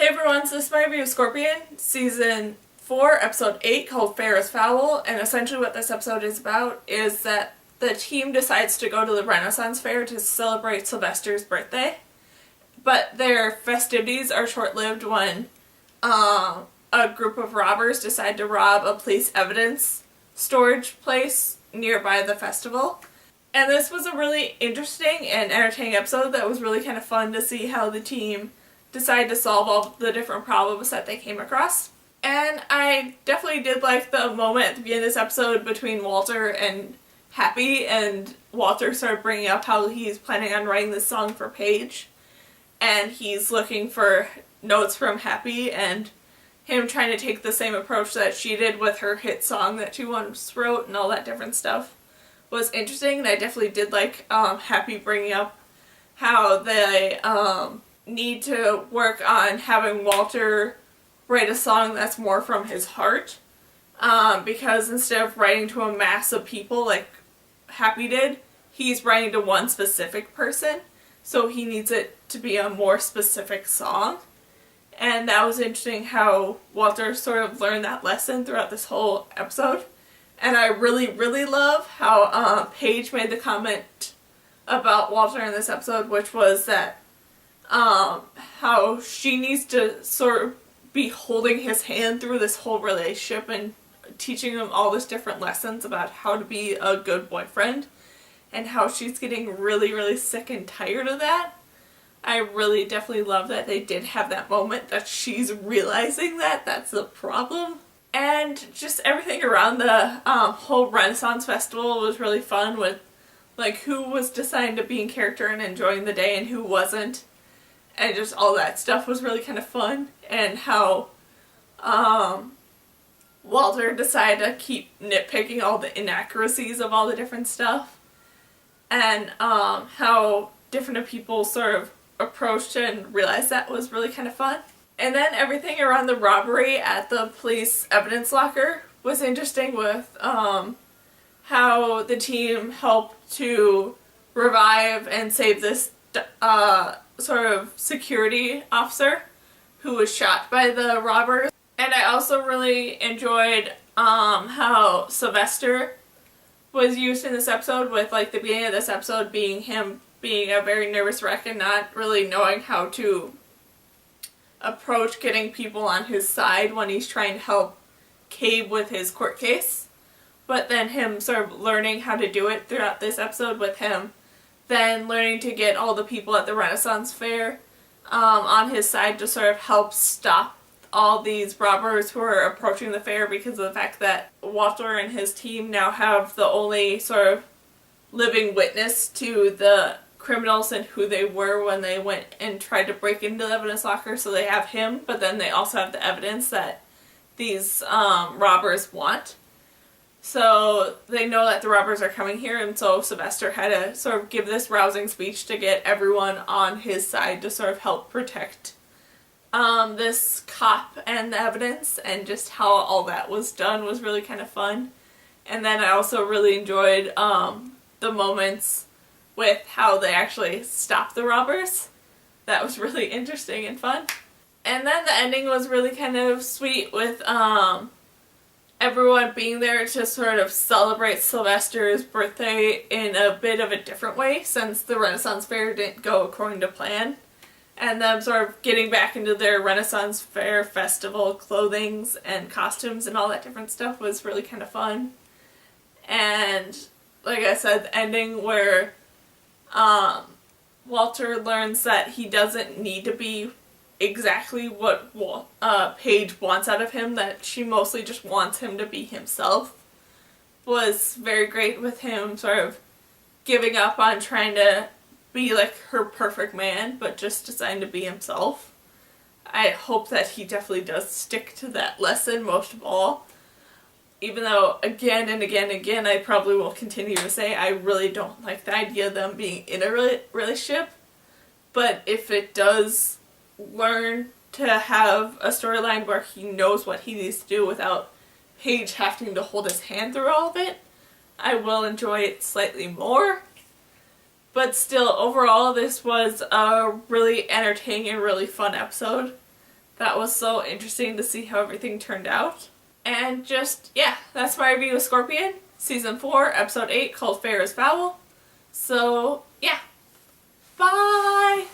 Hey everyone, so this is my review of Scorpion, Season 4, Episode 8, called Faire is Foul, and essentially what this episode is about is that the team decides to go to the Renaissance Fair to celebrate Sylvester's birthday, but their festivities are short-lived when a group of robbers decide to rob a police evidence storage place nearby the festival. And this was a really interesting and entertaining episode that was really kind of fun to see how the team decided to solve all the different problems that they came across. And I definitely did like the moment at the beginning of this episode between Walter and Happy, and Walter started bringing up how he's planning on writing this song for Paige, and he's looking for notes from Happy, and him trying to take the same approach that she did with her hit song that she once wrote and all that different stuff was interesting. And I definitely did like Happy bringing up how they need to work on having Walter write a song that's more from his heart, because instead of writing to a mass of people like Happy did, he's writing to one specific person, so he needs it to be a more specific song. And that was interesting how Walter sort of learned that lesson throughout this whole episode. And I really, really love how Paige made the comment about Walter in this episode, which was that how she needs to sort of be holding his hand through this whole relationship and teaching him all these different lessons about how to be a good boyfriend, and how she's getting really, really sick and tired of that. I really definitely love that they did have that moment that she's realizing that that's the problem. And just everything around the whole Renaissance Festival was really fun, with like who was deciding to be in character and enjoying the day and who wasn't. And just all that stuff was really kind of fun. And how Walter decided to keep nitpicking all the inaccuracies of all the different stuff. And how different people sort of approached and realized that was really kind of fun. And then everything around the robbery at the police evidence locker was interesting, with how the team helped to revive and save this sort of security officer who was shot by the robbers. And I also really enjoyed how Sylvester was used in this episode, with like the beginning of this episode being him being a very nervous wreck and not really knowing how to approach getting people on his side when he's trying to help Cabe with his court case. But then him sort of learning how to do it throughout this episode, with him then learning to get all the people at the Renaissance Fair on his side to sort of help stop all these robbers who are approaching the fair, because of the fact that Walter and his team now have the only sort of living witness to the criminals and who they were when they went and tried to break into the evidence locker. So they have him, but then they also have the evidence that these robbers want. So they know that the robbers are coming here, and so Sylvester had to sort of give this rousing speech to get everyone on his side to sort of help protect this cop and the evidence, and just how all that was done was really kind of fun. And then I also really enjoyed the moments with how they actually stopped the robbers. That was really interesting and fun. And then the ending was really kind of sweet, with everyone being there to sort of celebrate Sylvester's birthday in a bit of a different way, since the Renaissance Fair didn't go according to plan. And them sort of getting back into their Renaissance Fair festival clothings and costumes and all that different stuff was really kind of fun. And like I said, the ending where Walter learns that he doesn't need to be exactly what Paige wants out of him, that she mostly just wants him to be himself, was very great, with him sort of giving up on trying to be like her perfect man, but just deciding to be himself. I hope that he definitely does stick to that lesson most of all. Even though again and again and again I probably will continue to say I really don't like the idea of them being in a relationship. But if it does learn to have a storyline where he knows what he needs to do without Paige having to hold his hand through all of it, I will enjoy it slightly more. But still, overall, this was a really entertaining and really fun episode that was so interesting to see how everything turned out. And just, yeah, that's my review of Scorpion, Season 4, Episode 8, called Faire is Foul. So, yeah. Bye!